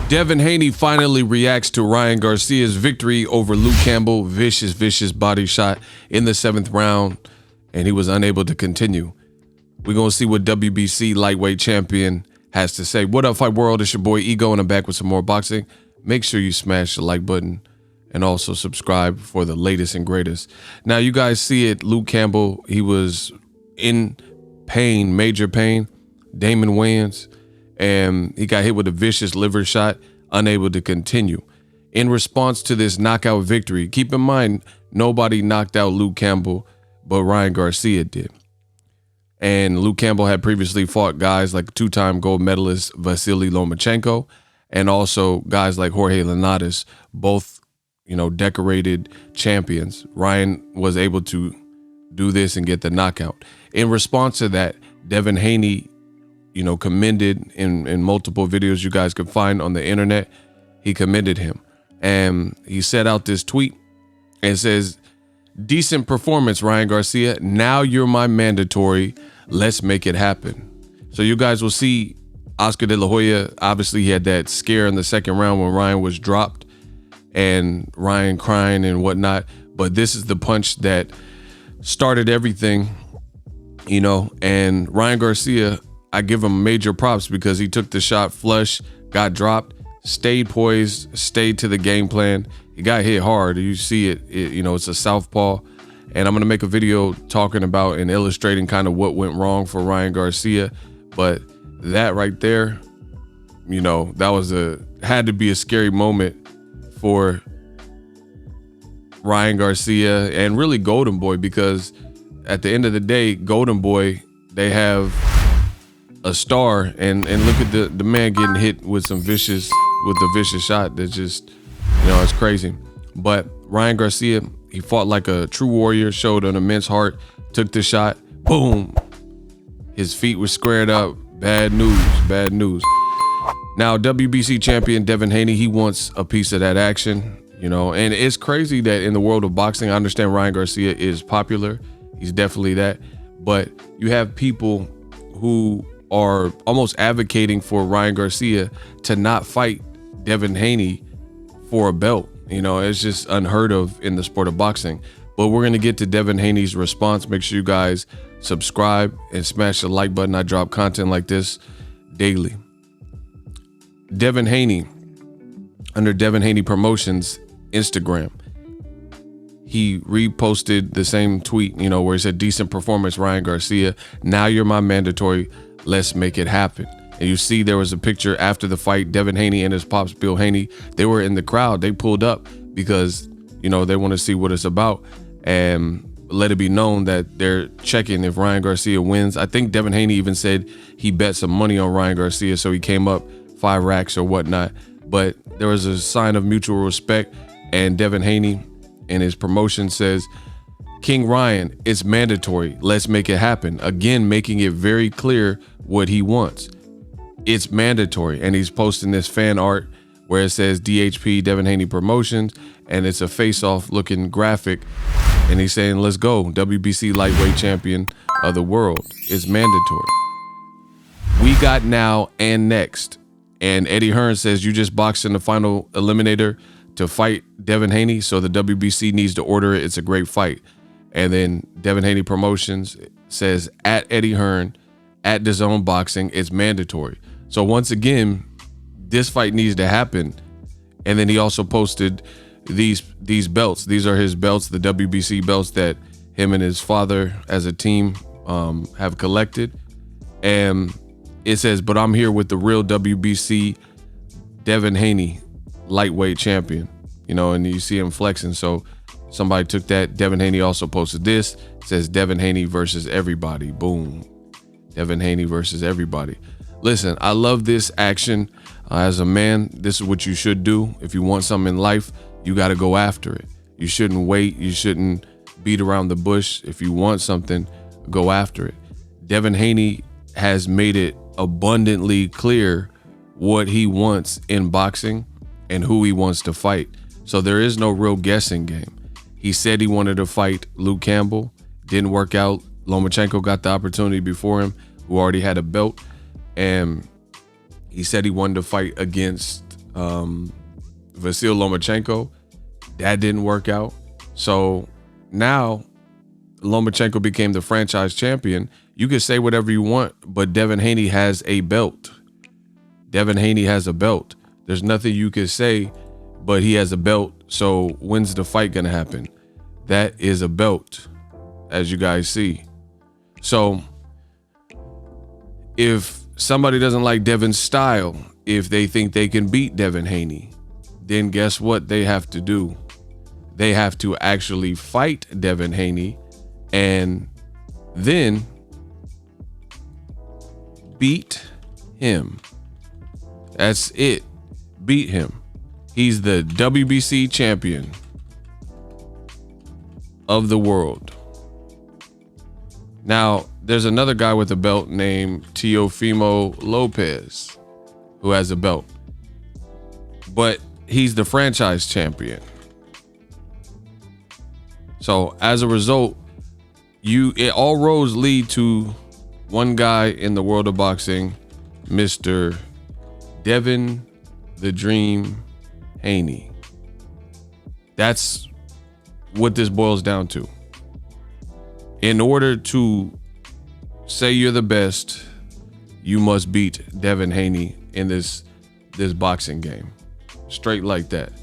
Devin Haney finally reacts to Ryan Garcia's victory over Luke Campbell. Vicious body shot in the 7th round, and he was unable to continue. We're going to see what WBC Lightweight Champion has to say. What up, Fight World? It's your boy Ego, and I'm back with some more boxing. Make sure you smash the like button and also subscribe for the latest and greatest. Now, you guys see it. Luke Campbell, he was in pain, major pain. Damon Wayans, and he got hit with a vicious liver shot, unable to continue. In response to this knockout victory, keep in mind, nobody knocked out Luke Campbell, but Ryan Garcia did. And Luke Campbell had previously fought guys like two-time gold medalist Vasily Lomachenko, and also guys like Jorge Linares, both, decorated champions. Ryan was able to do this and get the knockout. In response to that, Devin Haney, commended in multiple videos you guys can find on the internet. He commended him, and he set out this tweet and says, "Decent performance, Ryan Garcia. Now you're my mandatory. Let's make it happen." So you guys will see Oscar De La Hoya. Obviously, he had that scare in the 2nd round when Ryan was dropped and Ryan crying and whatnot. But this is the punch that started everything, and Ryan Garcia, I give him major props because he took the shot flush, got dropped, stayed poised, stayed to the game plan. He got hit hard. You see it, it's a southpaw. And I'm going to make a video talking about and illustrating kind of what went wrong for Ryan Garcia. But that right there, that had to be a scary moment for Ryan Garcia and really Golden Boy, because at the end of the day, Golden Boy, they have a star, and look at the man getting hit with a vicious shot that just, it's crazy. But Ryan Garcia, he fought like a true warrior, showed an immense heart, took the shot, boom. His feet were squared up. Bad news. Now, WBC champion Devin Haney, he wants a piece of that action, and it's crazy that in the world of boxing, I understand Ryan Garcia is popular. He's definitely that. But you have people who are almost advocating for Ryan Garcia to not fight Devin Haney for a belt. It's just unheard of in the sport of boxing. But we're going to get to Devin Haney's response. Make sure you guys subscribe and smash the like button. I drop content like this daily. Devin Haney, under Devin Haney Promotions Instagram, he reposted the same tweet, where he said, "Decent performance, Ryan Garcia. Now you're my mandatory. Let's make it happen." And you see there was a picture after the fight. Devin Haney and his pops, Bill Haney, they were in the crowd. They pulled up because, they want to see what it's about and let it be known that they're checking if Ryan Garcia wins. I think Devin Haney even said he bet some money on Ryan Garcia, so he came up 5 racks or whatnot. But there was a sign of mutual respect, and Devin Haney and his promotion says, "King Ryan, it's mandatory. Let's make it happen." Again, making it very clear what he wants. It's mandatory. And he's posting this fan art where it says DHP Devin Haney Promotions, and it's a face-off looking graphic. And he's saying, let's go. WBC Lightweight Champion of the world. It's mandatory. We got now and next. And Eddie Hearn says, you just boxed in the final eliminator to fight Devin Haney, so the WBC needs to order it. It's a great fight. And then Devin Haney Promotions says, at Eddie Hearn, at DAZN Boxing, it's mandatory. So once again, this fight needs to happen. And then he also posted these belts. These are his belts, the WBC belts that him and his father as a team have collected. And it says, but I'm here with the real WBC Devin Haney lightweight champion, and you see him flexing. So somebody took that. Devin Haney also posted this. It says Devin Haney versus everybody. Boom. Devin Haney versus everybody. Listen, I love this action. As a man, this is what you should do. If you want something in life, you got to go after it. You shouldn't wait. You shouldn't beat around the bush. If you want something, go after it. Devin Haney has made it abundantly clear what he wants in boxing and who he wants to fight. So there is no real guessing game. He said he wanted to fight Luke Campbell. Didn't work out. Lomachenko got the opportunity before him, who already had a belt. And he said he wanted to fight against Vasyl Lomachenko. That didn't work out. So now Lomachenko became the franchise champion. You can say whatever you want, but Devin Haney has a belt. Devin Haney has a belt. There's nothing you can say, but he has a belt. So when's the fight going to happen? That is a belt, as you guys see. So if somebody doesn't like Devin's style, if they think they can beat Devin Haney, then guess what they have to do? They have to actually fight Devin Haney and then beat him. That's it. Beat him. He's the WBC champion of the world. Now, there's another guy with a belt named Teofimo Lopez who has a belt, but he's the franchise champion. So as a result, all roads lead to one guy in the world of boxing, Mr. Devin the Dream Haney. That's what this boils down to. In order to say you're the best, you must beat Devin Haney in this boxing game. Straight like that.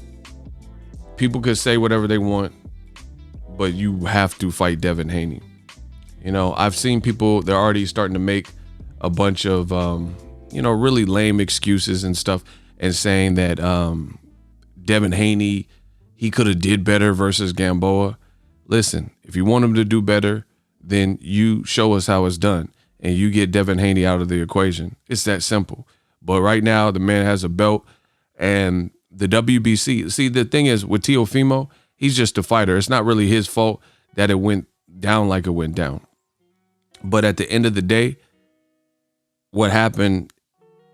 People could say whatever they want, but you have to fight Devin Haney. You know, I've seen people, they're already starting to make a bunch of, really lame excuses and stuff and saying that Devin Haney, he could have did better versus Gamboa. Listen, if you want him to do better, then you show us how it's done and you get Devin Haney out of the equation. It's that simple. But right now, the man has a belt and the WBC. See, the thing is with Teofimo, he's just a fighter. It's not really his fault that it went down like it went down. But at the end of the day, what happened,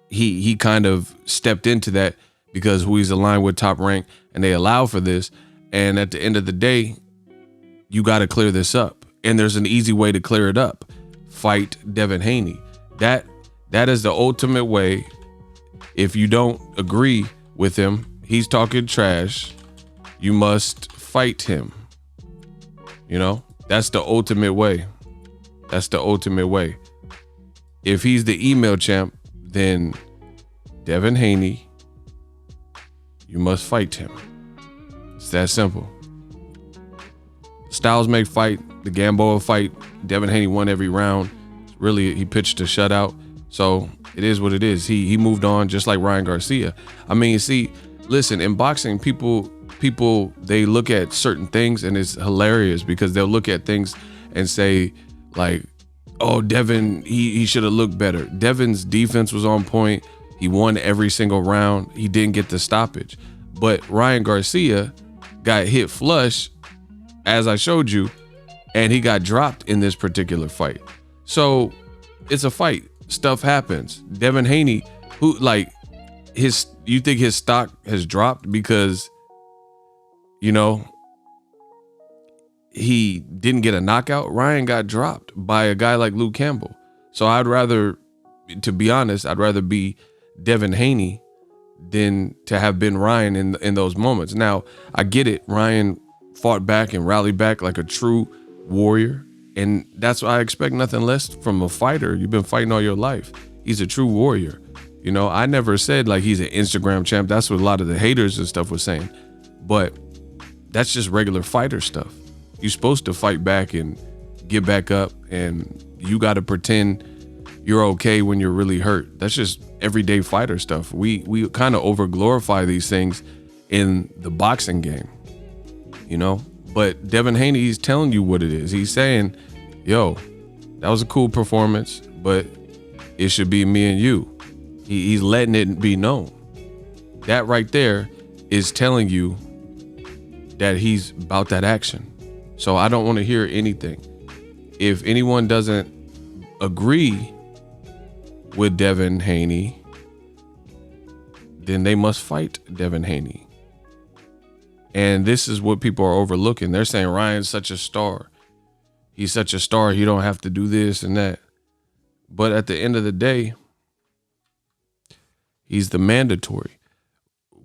he kind of stepped into that because he's aligned with Top Rank and they allow for this. And at the end of the day, you got to clear this up. And there's an easy way to clear it up. Fight Devin Haney. That is the ultimate way. If you don't agree with him, he's talking trash, you must fight him. You know, that's the ultimate way. That's the ultimate way. If he's the email champ, then Devin Haney, you must fight him. It's that simple. Styles make fight. The Gamboa fight, Devin Haney won every round. Really, he pitched a shutout. So it is what it is. He moved on just like Ryan Garcia. I mean, see, listen, in boxing, people, they look at certain things and it's hilarious because they'll look at things and say like, oh, Devin, he should have looked better. Devin's defense was on point. He won every single round. He didn't get the stoppage. But Ryan Garcia got hit flush, as I showed you, and he got dropped in this particular fight. So it's a fight. Stuff happens. Devin Haney, who you think his stock has dropped because, he didn't get a knockout? Ryan got dropped by a guy like Luke Campbell. So to be honest, I'd rather be Devin Haney than to have been Ryan in those moments. Now, I get it. Ryan fought back and rallied back like a true warrior. And that's why I expect nothing less from a fighter. You've been fighting all your life. He's a true warrior. I never said like he's an Instagram champ. That's what a lot of the haters and stuff was saying. But that's just regular fighter stuff. You're supposed to fight back and get back up, and you got to pretend you're okay when you're really hurt. That's just everyday fighter stuff. We kind of over glorify these things in the boxing game, But Devin Haney, he's telling you what it is. He's saying, yo, that was a cool performance, but it should be me and you. He's letting it be known. That right there is telling you that he's about that action. So I don't want to hear anything. If anyone doesn't agree with Devin Haney, then they must fight Devin Haney. And this is what people are overlooking. They're saying Ryan's such a star. He's such a star. He don't have to do this and that. But at the end of the day, he's the mandatory.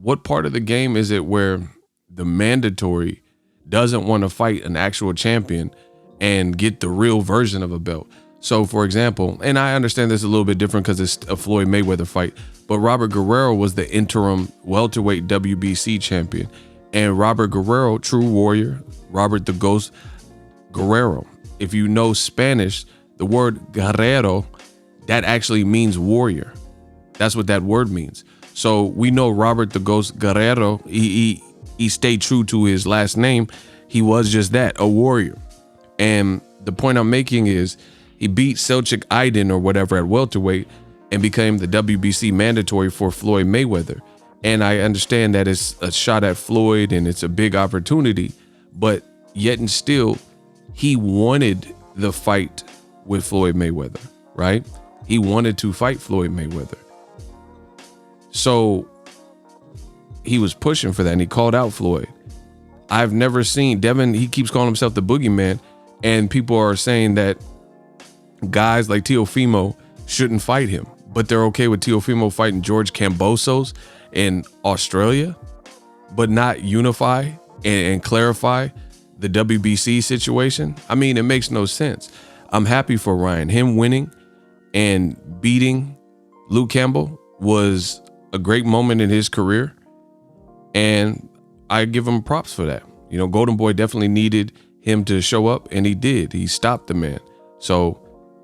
what part of the game is it where the mandatory doesn't want to fight an actual champion and get the real version of a belt? So, for example, and I understand this is a little bit different because it's a Floyd Mayweather fight, but Robert Guerrero was the interim welterweight WBC champion. And Robert Guerrero, true warrior, Robert the Ghost Guerrero. If you know Spanish, the word guerrero, that actually means warrior. That's what that word means. So we know Robert the Ghost Guerrero, he stayed true to his last name. He was just that, a warrior. And the point I'm making is he beat Selçuk Aydin or whatever at welterweight and became the WBC mandatory for Floyd Mayweather. And I understand that it's a shot at Floyd and it's a big opportunity, but yet and still, he wanted the fight with Floyd Mayweather, right? He wanted to fight Floyd Mayweather. So he was pushing for that and he called out Floyd. I've never seen Devin, he keeps calling himself the boogeyman, and people are saying that guys like Teofimo shouldn't fight him, but they're okay with Teofimo fighting George Kambosos in Australia, but not unify and clarify the WBC situation. I mean, it makes no sense. I'm happy for Ryan. Him winning and beating Luke Campbell was a great moment in his career, and I give him props for that. You know, Golden Boy definitely needed him to show up, and he did. He stopped the man. So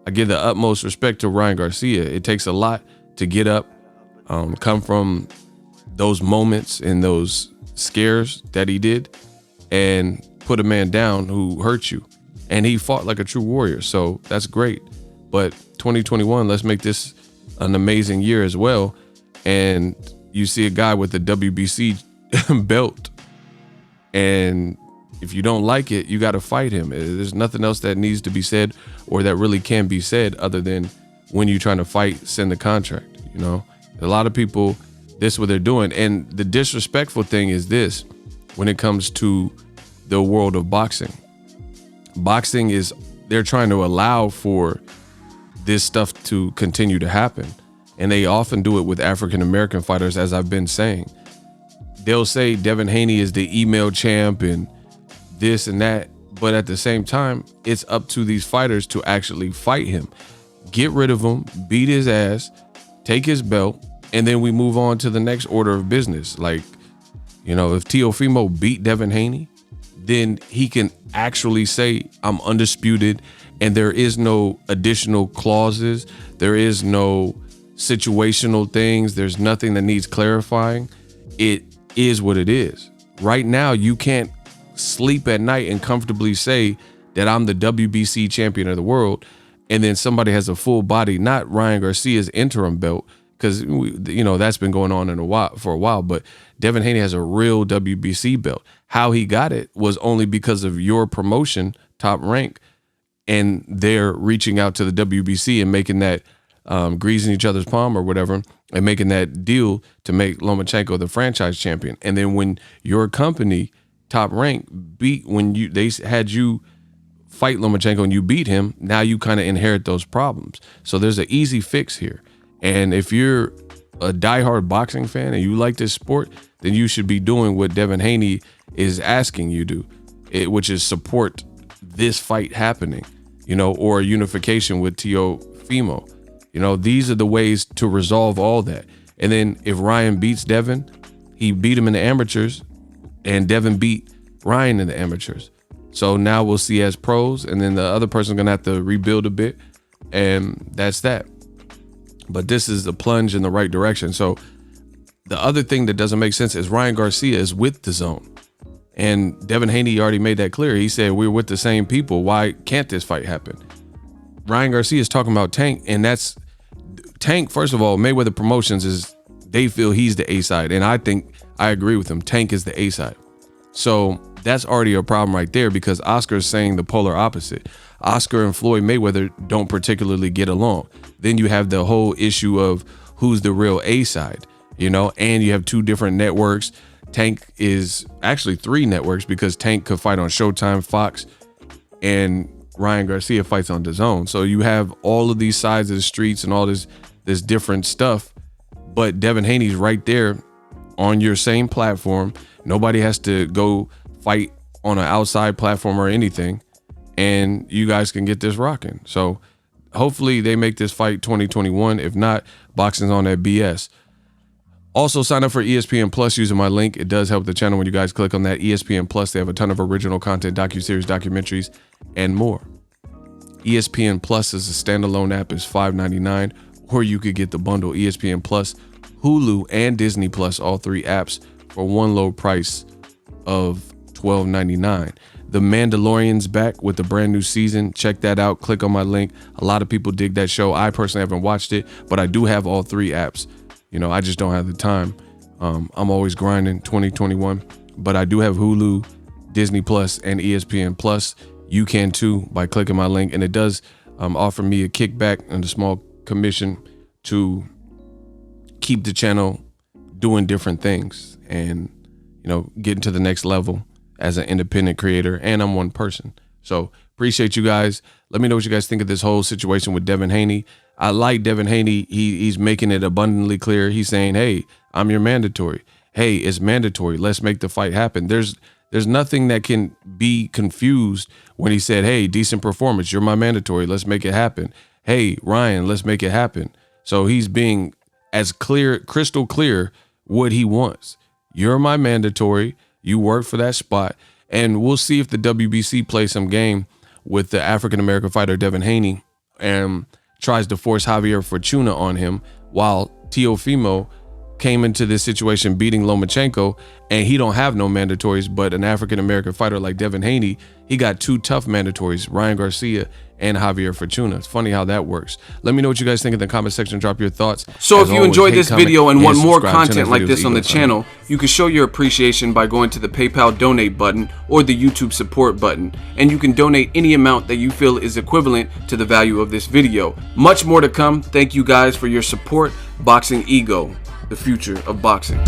I give the utmost respect to Ryan Garcia. It takes a lot to get up, come from those moments and those scares that he did and put a man down who hurt you. And he fought like a true warrior. So that's great. But 2021, let's make this an amazing year as well. And you see a guy with the WBC belt, and if you don't like it, you got to fight him. There's nothing else that needs to be said or that really can be said other than when you're trying to fight, send the contract. You know, a lot of people, this is what they're doing. And the disrespectful thing is this, when it comes to the world of boxing. Boxing is, they're trying to allow for this stuff to continue to happen. And they often do it with African-American fighters, as I've been saying. They'll say Devin Haney is the email champ and this and that, but at the same time, it's up to these fighters to actually fight him. Get rid of him, beat his ass, take his belt, and then we move on to the next order of business. Like, you know, if Teofimo beat Devin Haney, then he can actually say, I'm undisputed, and there is no additional clauses. There is no situational things. There's nothing that needs clarifying. It is what it is. Right now, you can't sleep at night and comfortably say that I'm the WBC champion of the world, and then somebody has a full body, not Ryan Garcia's interim belt, because you know that's been going on for a while, but Devin Haney has a real WBC belt. How he got it was only because of your promotion, Top Rank, and they're reaching out to the WBC and making that greasing each other's palm or whatever, and making that deal to make Lomachenko the franchise champion. And then when your company, Top Rank, they had you fight Lomachenko and you beat him, now you kind of inherit those problems. So there's an easy fix here. And if you're a diehard boxing fan and you like this sport, then you should be doing what Devin Haney is asking you to, which is support this fight happening, you know, or unification with Teofimo. You know, these are the ways to resolve all that. And then if Ryan beats Devin, he beat him in the amateurs, and Devin beat Ryan in the amateurs. So now we'll see as pros, and then the other person's gonna have to rebuild a bit, and that's that. But this is a plunge in the right direction. So the other thing that doesn't make sense is Ryan Garcia is with the zone. And Devin Haney already made that clear. He said, we're with the same people. Why can't this fight happen? Ryan Garcia is talking about Tank, and that's Tank. First of all, Mayweather Promotions is, they feel he's the A side. And I think I agree with him. Tank is the A side. So that's already a problem right there, because Oscar is saying the polar opposite. Oscar and Floyd Mayweather don't particularly get along. Then you have the whole issue of who's the real A side, you know, and you have two different networks. Tank is actually 3 networks, because Tank could fight on Showtime, Fox, and Ryan Garcia fights on DAZN. So you have all of these sides of the streets and all this different stuff, but Devin Haney's right there on your same platform. Nobody has to go fight on an outside platform or anything, and you guys can get this rocking. So hopefully they make this fight 2021. If not, boxing's on that BS. Also, sign up for ESPN Plus using my link. It does help the channel when you guys click on that. ESPN Plus, they have a ton of original content, docuseries, documentaries, and more. ESPN Plus is a standalone app. It's $5.99, or you could get the bundle ESPN Plus, Hulu, and Disney Plus, all 3 apps for one low price of $12.99. The Mandalorian's back with the brand new season. Check that out. Click on my link. A lot of people dig that show. I personally haven't watched it, but I do have all 3 apps. You know, I just don't have the time. I'm always grinding 2021, but I do have Hulu, Disney Plus, and ESPN Plus. You can too by clicking my link, and it does offer me a kickback and a small commission to keep the channel doing different things and, you know, getting to the next level as an independent creator. And I'm one person. So appreciate you guys. Let me know what you guys think of this whole situation with Devin Haney. I like Devin Haney. He's making it abundantly clear. He's saying, hey, I'm your mandatory. Hey, it's mandatory. Let's make the fight happen. There's nothing that can be confused when he said, hey, decent performance. You're my mandatory. Let's make it happen. Hey, Ryan, let's make it happen. So he's being as clear, crystal clear what he wants. You're my mandatory. You work for that spot. And we'll see if the WBC plays some game with the African-American fighter Devin Haney and tries to force Javier Fortuna on him, while Teofimo came into this situation beating Lomachenko, and he don't have no mandatories, but an African-American fighter like Devin Haney, he got 2 tough mandatories, Ryan Garcia and Javier Fortuna. It's funny how that works. Let me know what you guys think in the comment section. Drop your thoughts. So if you enjoyed this video and want more content like this on the channel, you can show your appreciation by going to the PayPal donate button or the YouTube support button, and you can donate any amount that you feel is equivalent to the value of this video. Much more to come. Thank you guys for your support. Boxingego, the future of boxing.